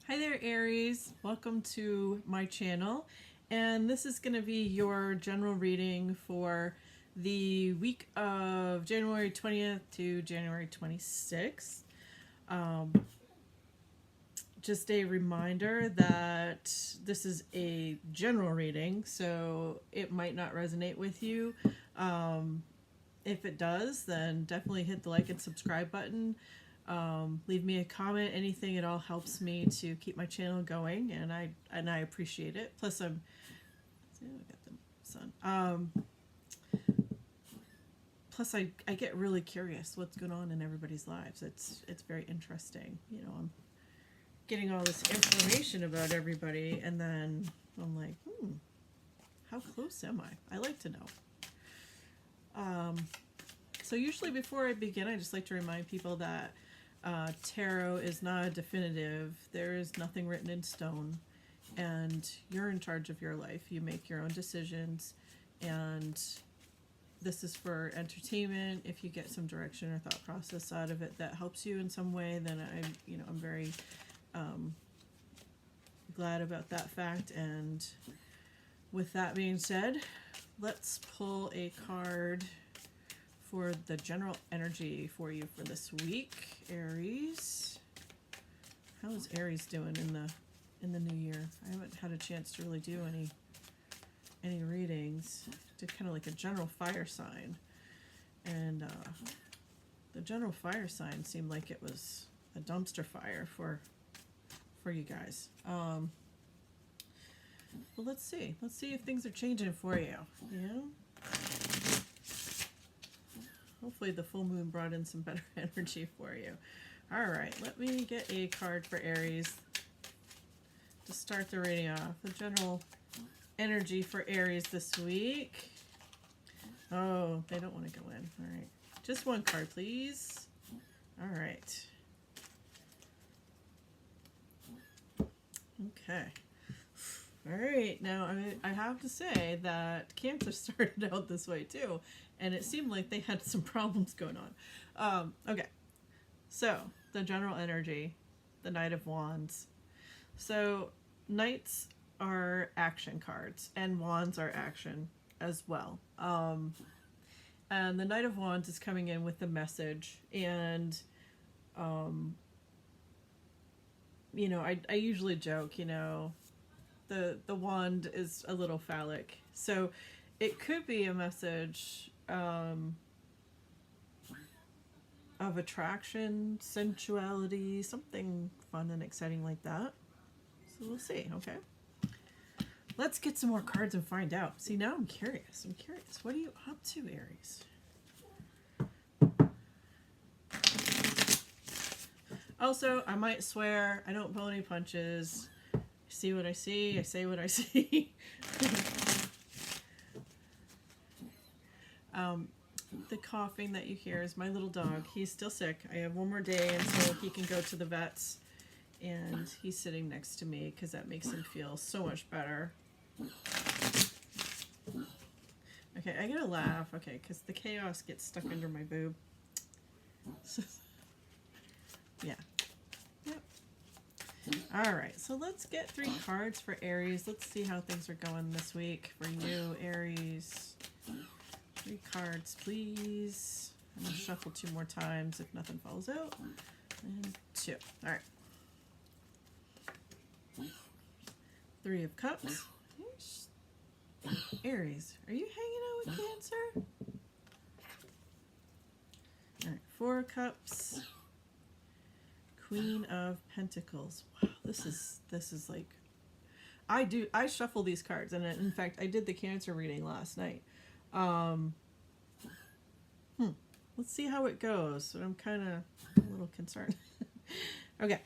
Hi there, Aries. Welcome to my channel. And this is going to be your general reading for the week of January 20th to January 26th. Just a reminder that this is a general reading, so it might not resonate with you. If it does, then definitely hit the like and subscribe button. Leave me a comment. Anything at all helps me to keep my channel going, and I appreciate it. Plus, I got the sun. Plus, I get really curious what's going on in everybody's lives. It's very interesting. You know, I'm getting all this information about everybody, and then I'm like, how close am I? I like to know. So usually before I begin, I just like to remind people that tarot is not a definitive. There is nothing written in stone, and you're in charge of your life. You make your own decisions, and this is for entertainment. If you get some direction or thought process out of it that helps you in some way, then I'm very glad about that fact. And with that being said, let's pull a card for the general energy for you for this week, Aries. How is Aries doing in the new year? I haven't had a chance to really do any readings. Did kind of like a general fire sign, and the general fire sign seemed like it was a dumpster fire for you guys. Well, let's see if things are changing for you. Hopefully the full moon brought in some better energy for you. All right, let me get a card for Aries to start the reading off. The general energy for Aries this week. Oh, they don't want to go in. All right, just one card, please. All right. Okay. All right, now I have to say that Cancer started out this way too, and it seemed like they had some problems going on. Okay, so the general energy, the Knight of Wands. So Knights are action cards, and Wands are action as well. And the Knight of Wands is coming in with the message, and I usually joke, the wand is a little phallic, so it could be a message of attraction, sensuality, something fun and exciting like that. So we'll see. Okay, let's get some more cards and find out. See, now I'm curious. What are you up to, Aries? Also, I might swear. I don't pull any punches. See what I see, I say what I see. The coughing that you hear is my little dog. He's still sick. I have one more day until he can go to the vets, and he's sitting next to me because that makes him feel so much better. Okay, I gotta laugh, okay, because the chaos gets stuck under my boob. Yeah. Alright, so let's get 3 cards for Aries. Let's see how things are going this week for you, Aries. 3 cards, please. I'm going to shuffle 2 more times if nothing falls out. And 2. Alright. 3 of Cups. Aries, are you hanging out with Cancer? Alright, 4 of Cups. Queen of Pentacles. Wow, this is like, I shuffle these cards, and in fact I did the Cancer reading last night. Let's see how it goes. But I'm kind of a little concerned. Okay,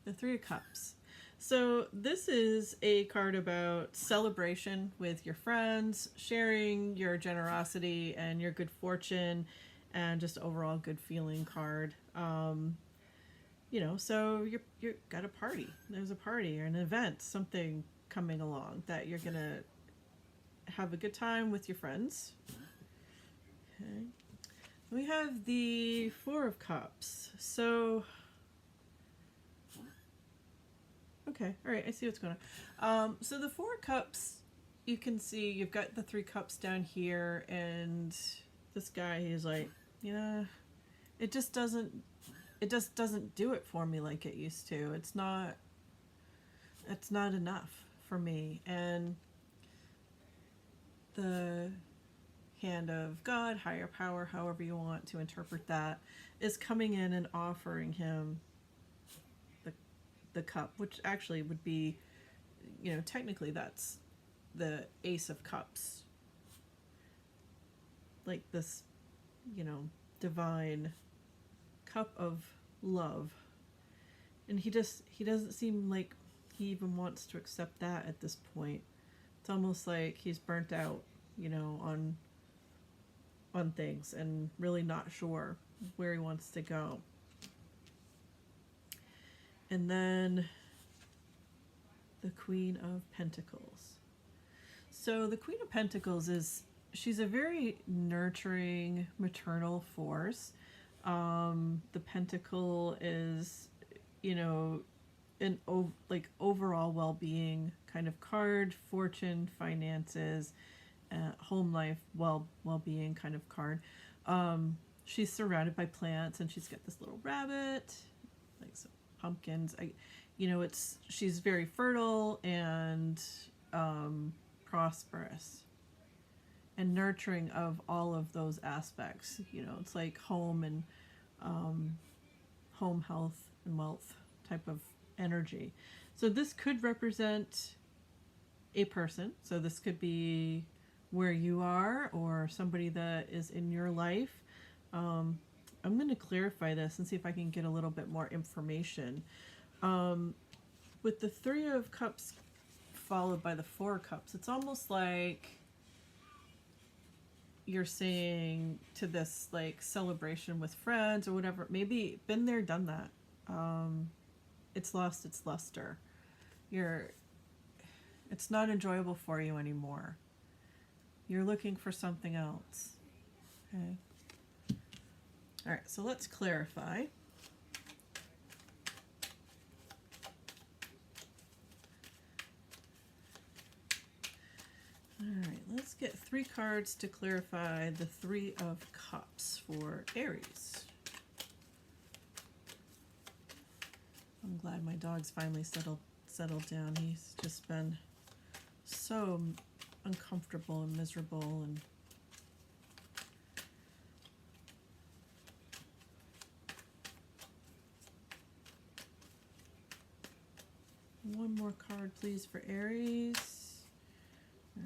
the 3 of Cups. So this is a card about celebration with your friends, sharing your generosity and your good fortune, and just overall good feeling card. So you're got a party. There's a party or an event, something coming along that you're gonna have a good time with your friends. Okay. We have the 4 of Cups. So Okay. All right. I see what's going on. So the Four of Cups, you can see you've got the Three Cups down here, and this guy, he's like, yeah, it just doesn't do it for me like it used to. It's not enough for me. And the hand of God, higher power, however you want to interpret that, is coming in and offering him the cup, which actually would be, technically that's the Ace of Cups. Like this, divine cup of love. And he doesn't seem like he even wants to accept that at this point. It's almost like he's burnt out, on things and really not sure where he wants to go. And then the Queen of Pentacles. So the Queen of Pentacles she's a very nurturing, maternal force. The Pentacle is, an overall well-being kind of card, fortune, finances, home life, well-being kind of card. She's surrounded by plants, and she's got this little rabbit, like some pumpkins. She's very fertile and prosperous and nurturing of all of those aspects. It's like home and home health and wealth type of energy. So this could represent a person. So this could be where you are or somebody that is in your life. I'm going to clarify this and see if I can get a little bit more information. With the Three of Cups followed by the Four of Cups, it's almost like you're saying to this like celebration with friends or whatever, maybe been there, done that. It's lost its luster. It's not enjoyable for you anymore. You're looking for something else. Okay. All right, so let's clarify. All right, let's get 3 cards to clarify the Three of Cups for Aries. I'm glad my dog's finally settled down. He's just been so uncomfortable and miserable, and one more card please for Aries. All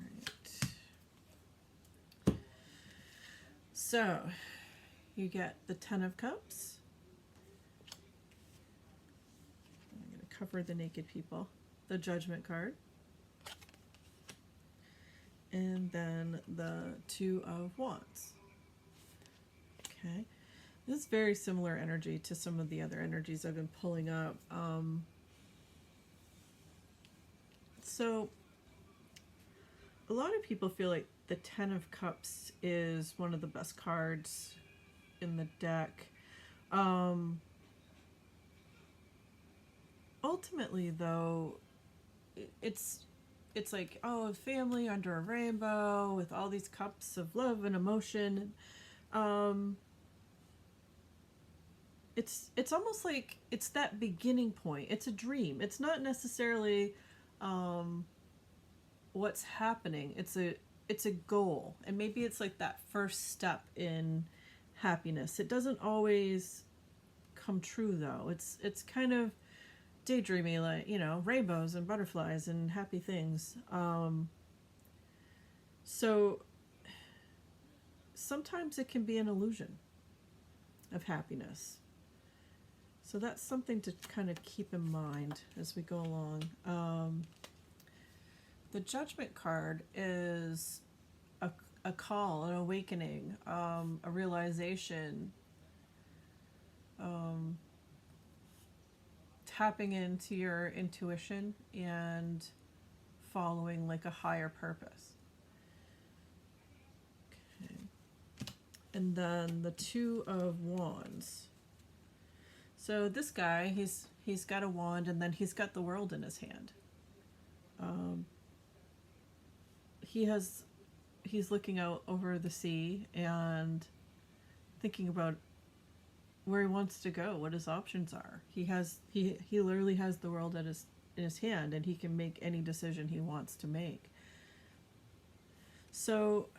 right, so you get the Ten of Cups. I'm going to cover the naked people. The Judgment card. And then the Two of Wands. Okay. This is very similar energy to some of the other energies I've been pulling up. So a lot of people feel like the Ten of Cups is one of the best cards in the deck. Ultimately, though, it's like, oh, family under a rainbow with all these cups of love and emotion. It's almost like it's that beginning point. It's a dream. It's not necessarily what's happening. It's a goal, and maybe it's like that first step in happiness. It doesn't always come true though. It's kind of daydreamy, like, rainbows and butterflies and happy things. So sometimes it can be an illusion of happiness. So that's something to kind of keep in mind as we go along. The Judgment card is a call, an awakening, a realization, tapping into your intuition and following like a higher purpose. Okay. And then the Two of Wands. So this guy, he's He's got a wand, and then he's got the world in his hand. He's looking out over the sea and thinking about where he wants to go, what his options are. He literally has the world in his hand, and he can make any decision he wants to make. So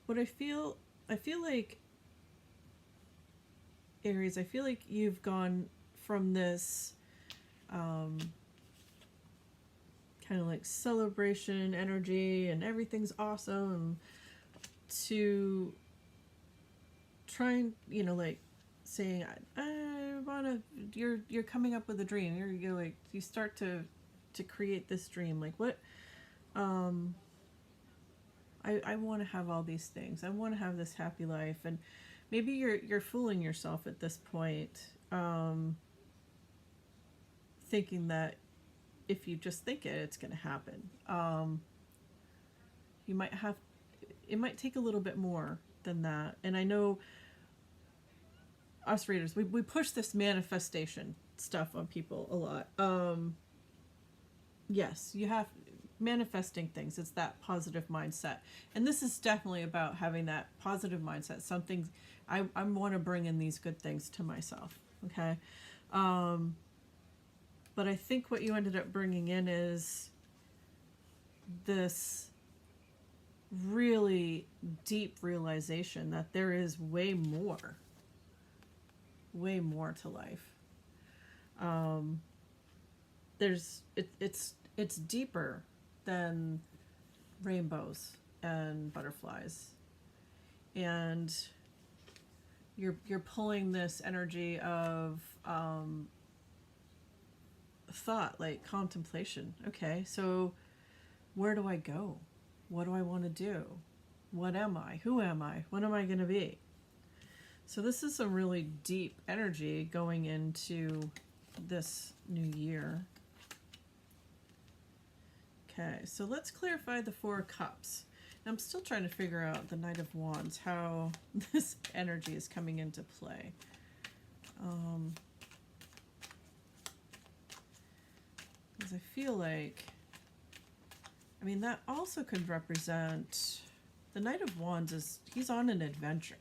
what I feel like, Aries, I feel like you've gone from this kind of like celebration energy and everything's awesome to trying, like saying, I want to, you're coming up with a dream. You're like, you start to create this dream. Like, what, I want to have all these things. I want to have this happy life. And maybe you're fooling yourself at this point, thinking that if you just think it, it's going to happen. It might take a little bit more than that. And I know us readers, we push this manifestation stuff on people a lot. Yes, you have manifesting things. It's that positive mindset. And this is definitely about having that positive mindset. Something I want to bring in these good things to myself. Okay. But I think what you ended up bringing in is this really deep realization that there is way more to life. It's deeper than rainbows and butterflies, and you're pulling this energy of thought, like contemplation. Okay, so where do I go? What do I want to do? What am I? Who am I? What am I going to be? So this is a really deep energy going into this new year. Okay, so let's clarify the Four of Cups. I'm still trying to figure out the Knight of Wands, how this energy is coming into play. Because I feel like, that also could represent, the Knight of Wands he's on an adventure.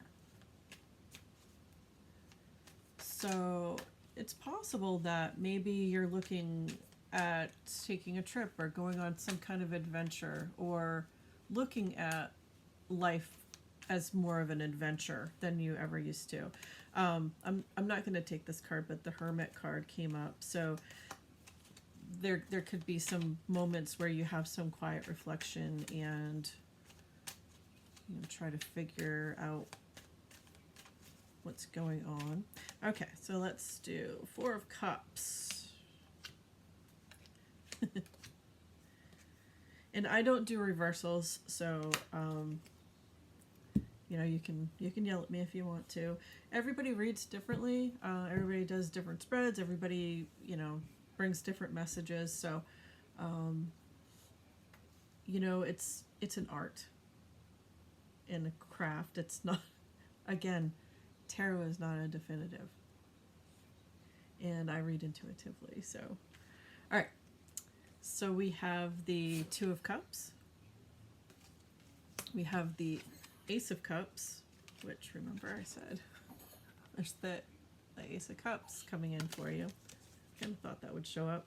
So it's possible that maybe you're looking at taking a trip or going on some kind of adventure, or looking at life as more of an adventure than you ever used to. I'm not going to take this card, but the Hermit card came up. So there could be some moments where you have some quiet reflection and try to figure out what's going on. Okay, so let's do Four of Cups. And I don't do reversals, so you can yell at me if you want to. Everybody reads differently. Everybody does different spreads. Everybody brings different messages. So it's an art and a craft. It's not, again, tarot is not a definitive, and I read intuitively. So all right, so we have the Two of Cups, we have the Ace of Cups, which, remember I said there's the Ace of Cups coming in for you. Kind of thought that would show up.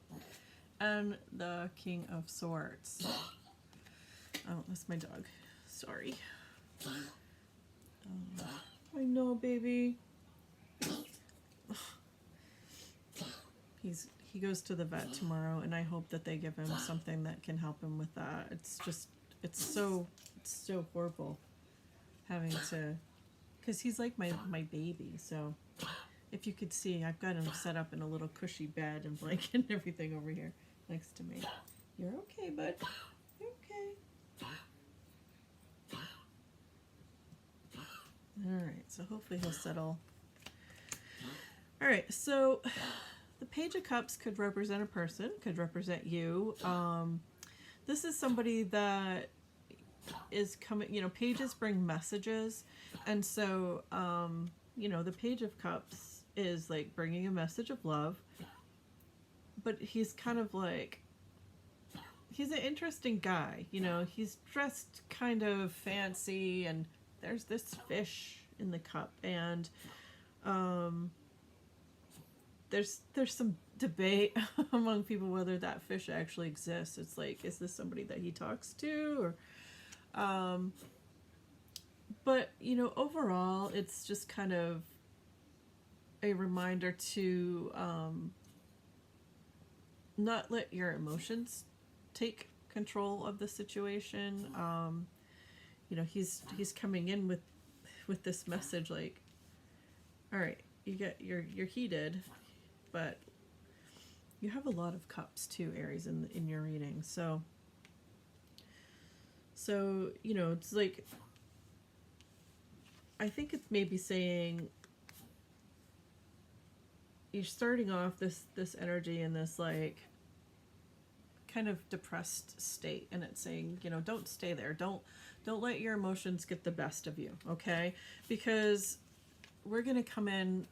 And the King of Swords. Oh, that's my dog. Sorry. I know, baby. He goes to the vet tomorrow, and I hope that they give him something that can help him with that. It's so horrible having to, because he's like my baby. So if you could see, I've got him set up in a little cushy bed and blanket and everything over here next to me. You're okay, bud. You're okay. All right, so hopefully he'll settle. All right, so the Page of Cups could represent a person, could represent you. This is somebody that is coming, pages bring messages. And so, the Page of Cups is like bringing a message of love. but he's kind of like, he's an interesting guy, you know, he's dressed kind of fancy, and there's this fish in the cup, and there's some debate among people whether that fish actually exists. It's like, is this somebody that he talks to, or but you know, overall it's just kind of a reminder to not let your emotions take control of the situation. You know, he's coming in with this message like, all right, you're heated, but you have a lot of cups too, Aries, in your reading. So you know, it's like, I think it's maybe saying you're starting off this energy in this like kind of depressed state, and it's saying, you know, don't stay there, don't let your emotions get the best of you, okay? Because we're going to come in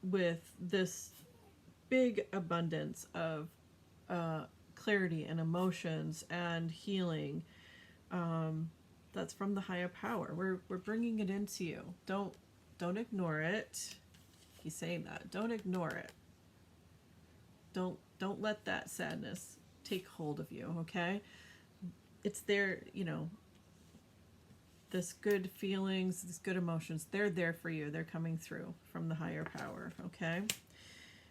with this big abundance of clarity and emotions and healing, that's from the higher power. We're bringing it into you. Don't ignore it. He's saying that. Don't ignore it. Don't let that sadness take hold of you, okay? It's there, you know, this good feelings, these good emotions, they're there for you. They're coming through from the higher power, okay?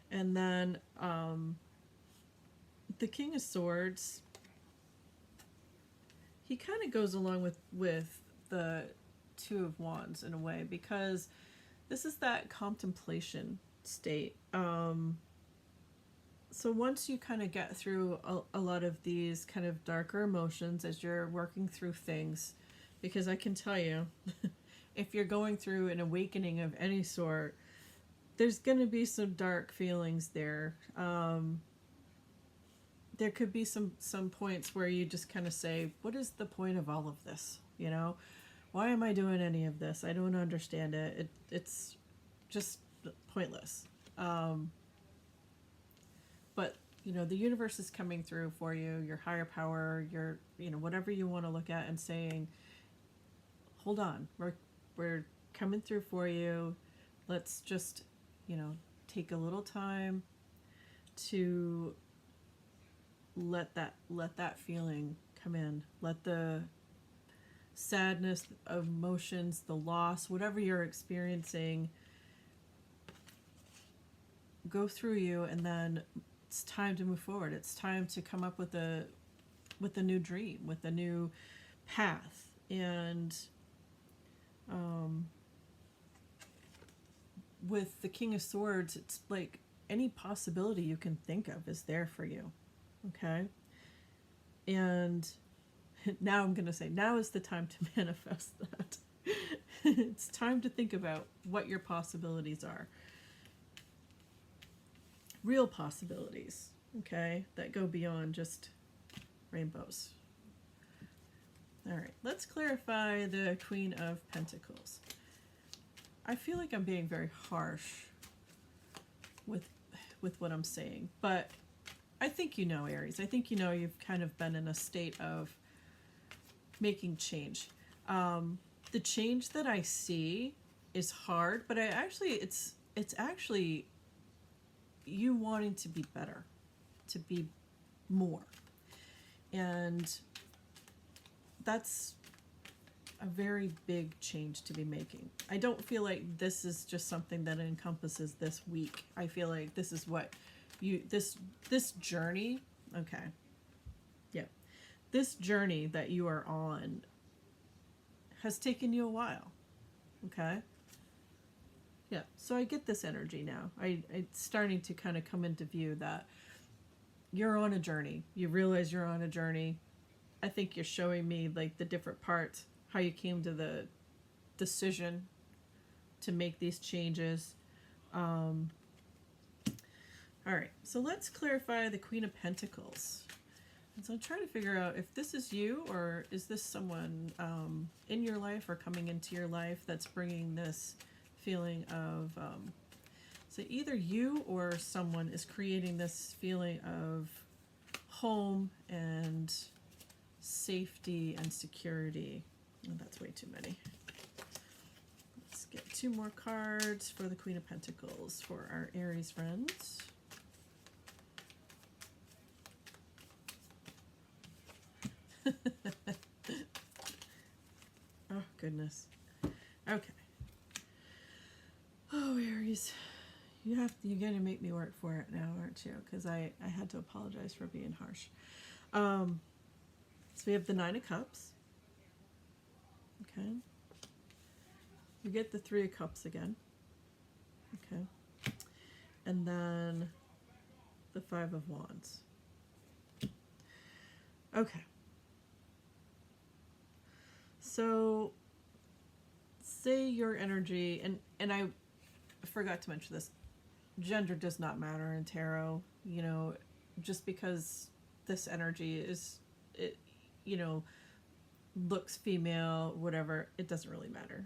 And then the King of Swords, he kind of goes along with the Two of Wands in a way, because this is that contemplation state. So once you kind of get through a lot of these kind of darker emotions as you're working through things, because I can tell you, if you're going through an awakening of any sort, there's going to be some dark feelings there. There could be some points where you just kind of say, what is the point of all of this? You know, why am I doing any of this? I don't understand it. It's just pointless. But, you know, the universe is coming through for you, your higher power, your, you know, whatever you want to look at, and saying, hold on, we're coming through for you. Let's just, you know, take a little time to let that feeling come in. Let the sadness, emotions, the loss, whatever you're experiencing, go through you, and then it's time to move forward. It's time to come up with a new dream, with a new path. And with the King of Swords, it's like any possibility you can think of is there for you, okay? And now I'm going to say, now is the time to manifest that. It's time to think about what your possibilities are. Real possibilities, okay, that go beyond just rainbows. All right, let's clarify the Queen of Pentacles. I feel like I'm being very harsh with what I'm saying, but I think you know, Aries. I think you know you've kind of been in a state of making change. The change that I see is hard, but it's actually you wanting to be better, to be more. And that's a very big change to be making. I don't feel like this is just something that encompasses this week. I feel like this is what you, this journey, okay. Yeah. This journey that you are on has taken you a while. Okay? Yeah, so I get this energy now. It's starting to kind of come into view that you're on a journey. You realize you're on a journey. I think you're showing me like the different parts, how you came to the decision to make these changes. All right, so let's clarify the Queen of Pentacles. And so I'm trying to figure out if this is you, or is this someone in your life or coming into your life that's bringing this feeling of So either you or someone is creating this feeling of home and safety and security. Oh, that's way too many. Let's get 2 more cards for the Queen of Pentacles for our Aries friends. Oh, goodness. Okay. Oh, Aries. You're going to make me work for it now, aren't you? Because I had to apologize for being harsh. So we have the 9 of Cups. Okay. You get the 3 of Cups again. Okay. And then the 5 of Wands. Okay. So say your energy, and I forgot to mention this, gender does not matter in tarot, you know, just because this energy is, it, you know, looks female, whatever, it doesn't really matter.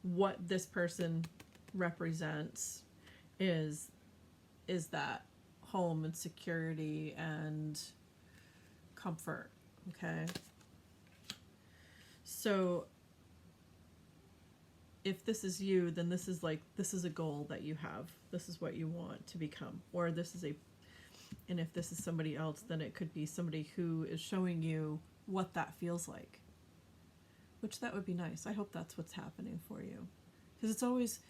What this person represents is that home and security and comfort. Okay. So if this is you, then this is a goal that you have. This is what you want to become. Or and if this is somebody else, then it could be somebody who is showing you what that feels like. Which that would be nice. I hope that's what's happening for you. Because it's always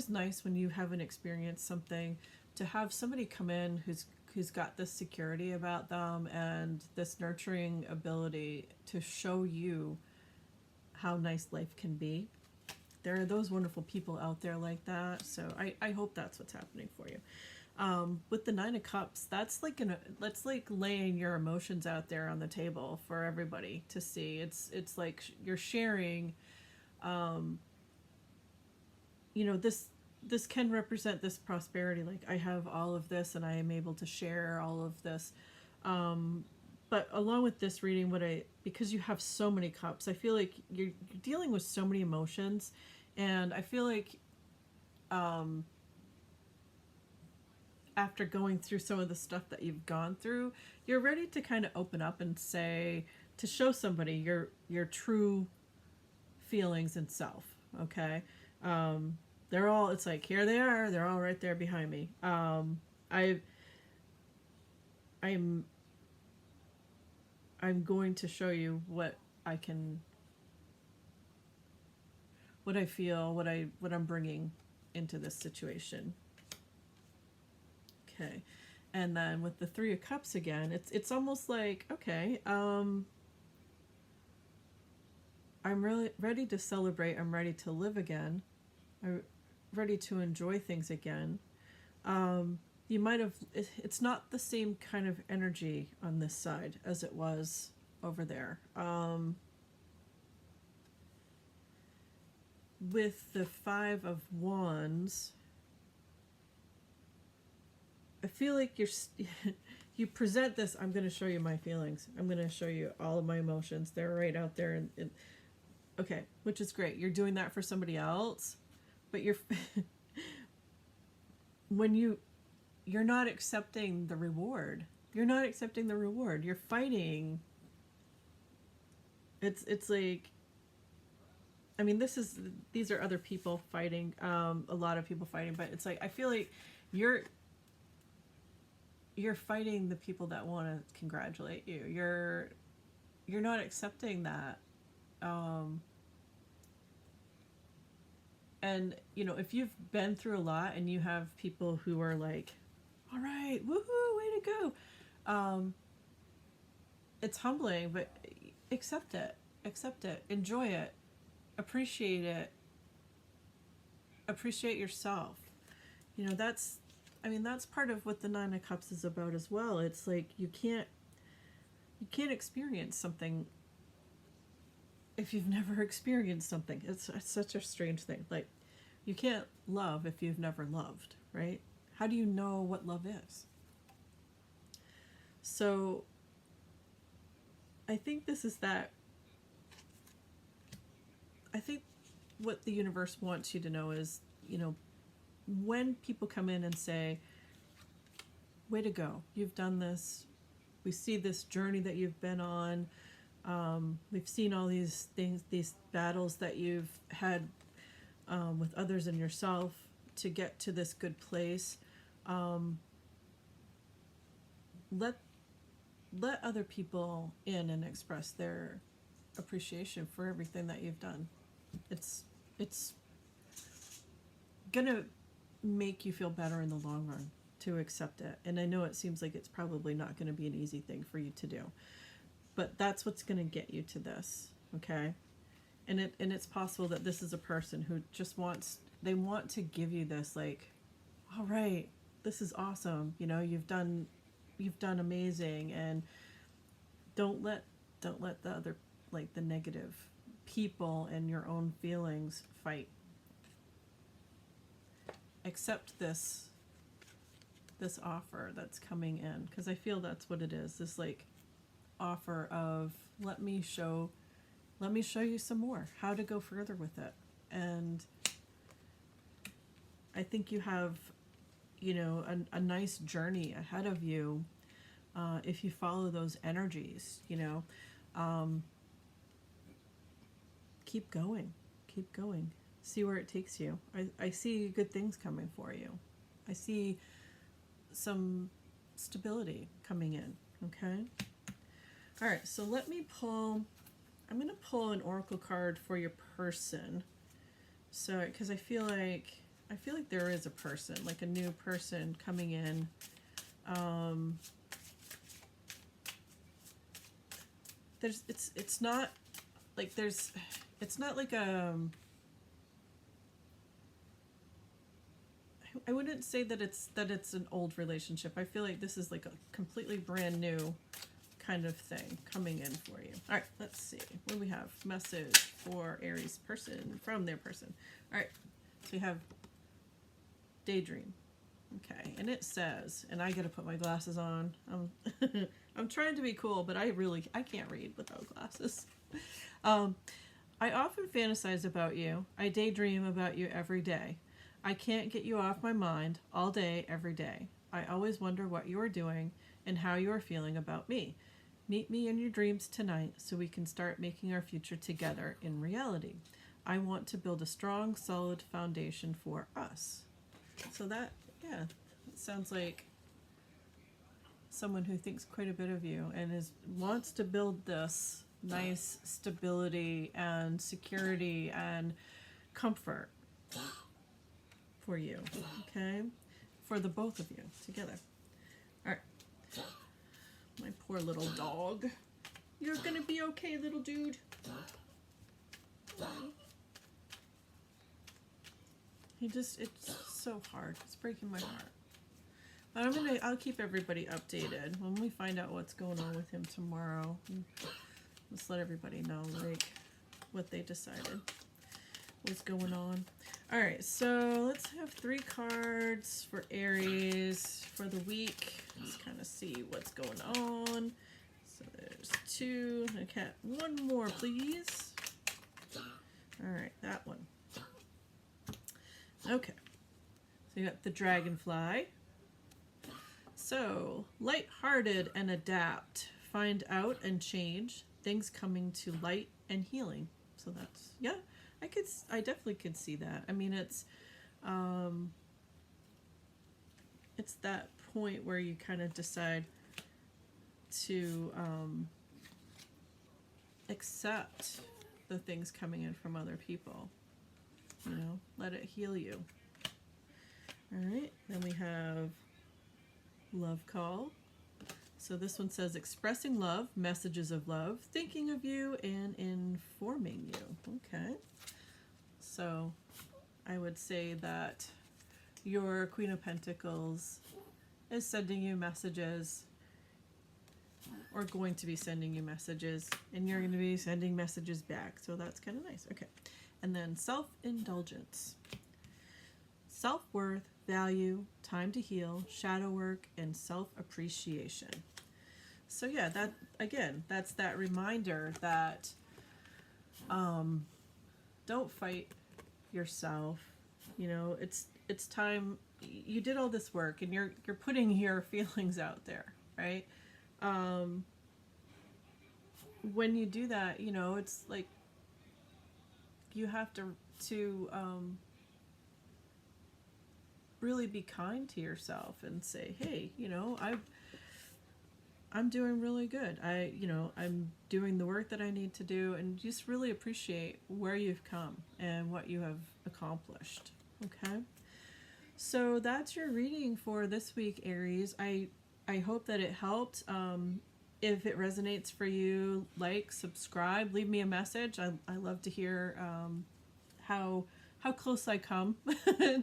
nice when you haven't experienced something to have somebody come in who's got this security about them and this nurturing ability to show you how nice life can be. There are those wonderful people out there like that. So I hope that's what's happening for you. With the 9 of Cups, that's like laying your emotions out there on the table for everybody to see. It's like you're sharing. You know, this can represent this prosperity. Like, I have all of this, and I am able to share all of this. But along with this reading, because you have so many cups, I feel like you're dealing with so many emotions, and I feel like after going through some of the stuff that you've gone through, you're ready to kind of open up and to show somebody your true feelings and self. Okay. It's like, here they are, they're all right there behind me. I'm going to show you what I feel, what I'm bringing into this situation. Okay. And then with the 3 of Cups again, it's almost like, okay, I'm really ready to celebrate. I'm ready to live again. I'm ready to enjoy things again. You might have, it's not the same kind of energy on this side as it was over there. With the 5 of Wands, I feel like you present this, I'm going to show you my feelings. I'm going to show you all of my emotions. They're right out there. And okay, which is great. You're doing that for somebody else, but when you're not accepting the reward. You're not accepting the reward. You're fighting. It's like, I mean, these are other people fighting, a lot of people fighting, but it's like, I feel like you're fighting the people that want to congratulate you. You're not accepting that. And, you know, if you've been through a lot and you have people who are like, all right, woohoo, way to go. It's humbling, but accept it, enjoy it, appreciate yourself. You know, that's part of what the 9 of Cups is about as well. It's like, you can't experience something if you've never experienced something. It's such a strange thing. Like, you can't love if you've never loved, right? How do you know what love is? So I think this is that. I think what the universe wants you to know is, you know, when people come in and say, way to go, you've done this, we see this journey that you've been on, we've seen all these things, these battles that you've had with others and yourself to get to this good place. Let other people in and express their appreciation for everything that you've done. It's gonna make you feel better in the long run to accept it. And I know it seems like it's probably not going to be an easy thing for you to do, but that's what's going to get you to this, okay? And it's possible that this is a person who just want to give you this, like, all right, this is awesome, you know, you've done amazing, and don't let the other, like, the negative people and your own feelings fight. Accept this offer that's coming in, because I feel that's what it is, this, like, offer of let me show you some more, how to go further with it. And I think you have, you know, a nice journey ahead of you if you follow those energies, you know. Keep going, see where it takes you. I see good things coming for you. I see some stability coming in, okay? All right, so let me pull, I'm going to pull an oracle card for your person. So, because I feel like there is a person, like a new person coming in. It's not like it's not like I wouldn't say that it's an old relationship. I feel like this is like a completely brand new kind of thing coming in for you. All right, let's see. What do we have? Message for Aries person from their person. All right, so we have daydream. Okay, and it says, and I got to put my glasses on. I'm trying to be cool, but I can't read without glasses. I often fantasize about you. I daydream about you every day. I can't get you off my mind all day, every day. I always wonder what you are doing and how you are feeling about me. Meet me in your dreams tonight so we can start making our future together in reality. I want to build a strong, solid foundation for us. So that, yeah, sounds like someone who thinks quite a bit of you and wants to build this nice stability and security and comfort for you, okay? For the both of you together. All right. My poor little dog. You're gonna be okay, little dude. It's so hard. It's breaking my heart. But I'll keep everybody updated when we find out what's going on with him tomorrow. Just let everybody know, like, what they decided was going on. All right, so let's have 3 cards for Aries for the week. Let's kind of see what's going on. So there's 2. Okay, 1 more, please. All right, that one. Okay, so you got the dragonfly. So, light-hearted and adapt. Find out and change. Things coming to light and healing. So that's, yeah, I definitely could see that. I mean, it's that point where you kind of decide to accept the things coming in from other people. You know, let it heal you. All right, then we have love call. So this one says expressing love, messages of love, thinking of you, and informing you. Okay. So I would say that your Queen of Pentacles is sending you messages, or going to be sending you messages, and you're going to be sending messages back. So that's kind of nice. Okay. And then self-indulgence. Self-worth, value, time to heal, shadow work, and self-appreciation. So yeah, that again, that's that reminder that don't fight yourself. You know, it's time. You did all this work, and you're putting your feelings out there, right? Um, when you do that, you know, it's like you have to really be kind to yourself and say, hey, you know, I'm doing really good. I'm doing the work that I need to do, and just really appreciate where you've come and what you have accomplished. Okay? So that's your reading for this week, Aries. I hope that it helped. If it resonates for you, like, subscribe, leave me a message. I love to hear how close I come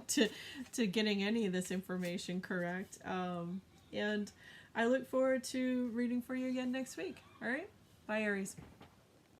to getting any of this information correct. And I look forward to reading for you again next week. All right? Bye, Aries.